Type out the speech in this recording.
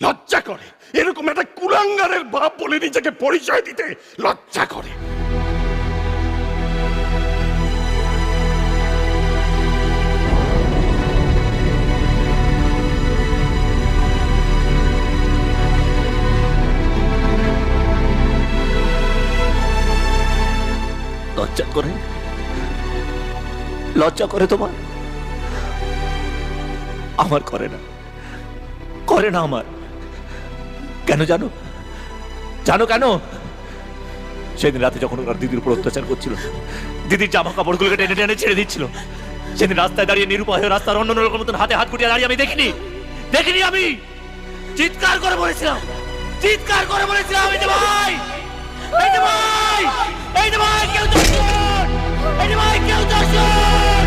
লজ্জা করে এরকম একটা কুলাঙ্গারের বাপ বলে নিজেকে পরিচয় দিতে লজ্জা করে। লজ্জা করে? লজ্জা করে তোমার? আমার করে না, করে না আমার। কেন জানো? জানো কেন? সেদিন রাতে যখন ওরা দিদির উপর অত্যাচার করছিল, দিদির জামা কাপড়গুলোকে টেনে টেনে ছেড়ে দিচ্ছিল, সেদিন রাস্তায় দাঁড়িয়ে নিরুপায় হয়ে রাস্তার অন্য লোকের মতন হাতে হাত গুটিয়ে দাঁড়িয়ে আমি দেখিনি, দেখিনি। আমি চিৎকার করে বলেছিলাম, চিৎকার করে বলেছিলাম, এই যে ভাই, এই যে ভাই, এই যে ভাই, কেউ দর্শন, এই যে ভাই, কেউ দর্শন।